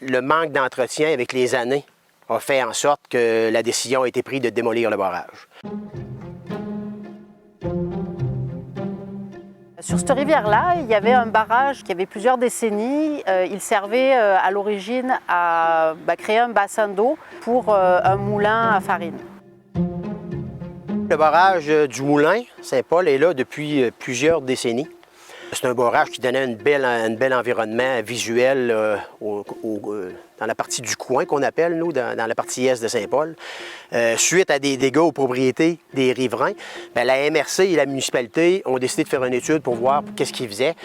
Le manque d'entretien avec les années a fait en sorte que la décision a été prise de démolir le barrage. Sur cette rivière-là, il y avait un barrage qui avait plusieurs décennies. Il servait à l'origine à créer un bassin d'eau pour un moulin à farine. Le barrage du Moulin Saint-Paul est là depuis plusieurs décennies. C'est un barrage qui donnait un bel environnement visuel dans la partie du coin qu'on appelle, nous, dans la partie est de Saint-Paul. Suite à des dégâts aux propriétés des riverains, la MRC et la municipalité ont décidé de faire une étude pour voir qu'est-ce qu'ils faisaient.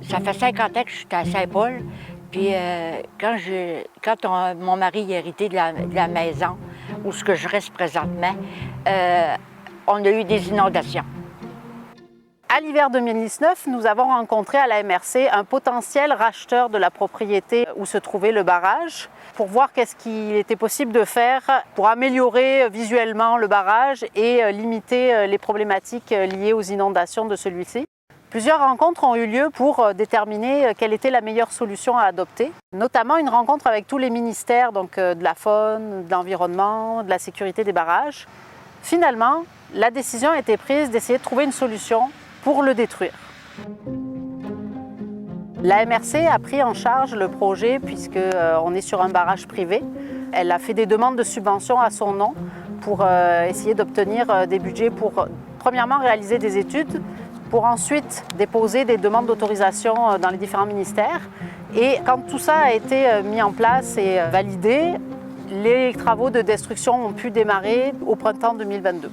Ça fait 50 ans que je suis à Saint-Paul, puis quand mon mari a hérité de la maison, où ce que je reste présentement, on a eu des inondations. À l'hiver 2019, nous avons rencontré à la MRC un potentiel racheteur de la propriété où se trouvait le barrage pour voir qu'est-ce qu'il était possible de faire pour améliorer visuellement le barrage et limiter les problématiques liées aux inondations de celui-ci. Plusieurs rencontres ont eu lieu pour déterminer quelle était la meilleure solution à adopter, notamment une rencontre avec tous les ministères, donc de la faune, de l'environnement, de la sécurité des barrages. Finalement, la décision a été prise d'essayer de trouver une solution pour le détruire. La MRC a pris en charge le projet puisqu'on est sur un barrage privé. Elle a fait des demandes de subventions à son nom pour essayer d'obtenir des budgets pour, premièrement, réaliser des études, pour ensuite déposer des demandes d'autorisation dans les différents ministères. Et quand tout ça a été mis en place et validé, les travaux de destruction ont pu démarrer au printemps 2022.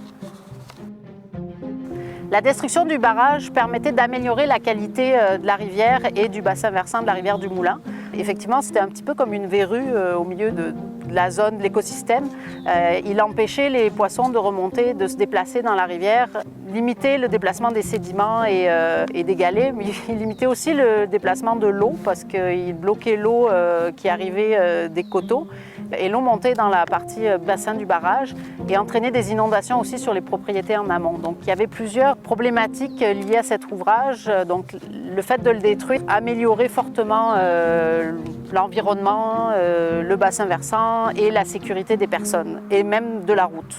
La destruction du barrage permettait d'améliorer la qualité de la rivière et du bassin versant de la rivière du Moulin. Effectivement, c'était un petit peu comme une verrue au milieu de la zone de l'écosystème. Il empêchait les poissons de remonter, de se déplacer dans la rivière, limitait le déplacement des sédiments et des galets, mais il limitait aussi le déplacement de l'eau parce qu'il bloquait l'eau qui arrivait des coteaux. Et l'eau montait dans la partie bassin du barrage et entraînait des inondations aussi sur les propriétés en amont. Donc il y avait plusieurs problématiques liées à cet ouvrage. Donc le fait de le détruire améliorait fortement l'environnement, le bassin versant et la sécurité des personnes et même de la route.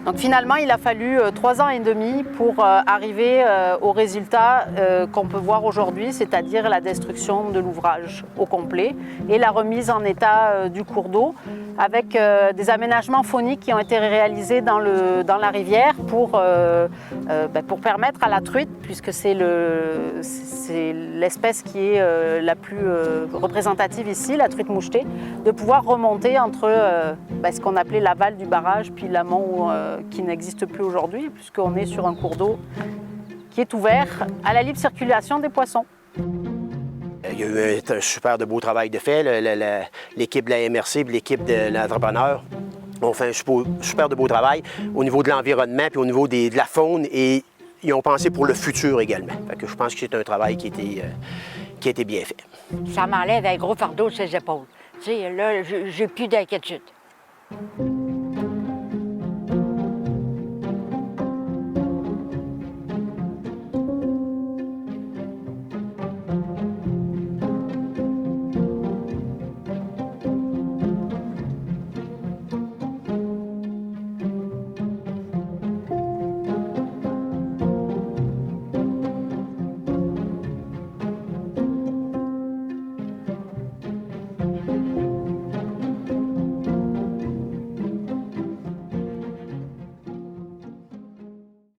Donc finalement, il a fallu 3 ans et demi pour arriver au résultat qu'on peut voir aujourd'hui, c'est-à-dire la destruction de l'ouvrage au complet et la remise en état du cours d'eau avec des aménagements fauniques qui ont été réalisés dans la rivière pour permettre à la truite, puisque c'est l'espèce qui est la plus représentative ici, la truite mouchetée, de pouvoir remonter entre ce qu'on appelait l'aval du barrage puis l'amont qui n'existe plus aujourd'hui, puisqu'on est sur un cours d'eau qui est ouvert à la libre circulation des poissons. Il y a eu un super de beau travail de fait. L'équipe de la MRC et l'équipe de l'entrepreneur ont fait un super de beau travail au niveau de l'environnement puis au niveau de la faune et ils ont pensé pour le futur également. Fait que je pense que c'est un travail qui a été bien fait. Ça m'enlève un gros fardeau de ses épaules. Tu sais, là, j'ai plus d'inquiétude.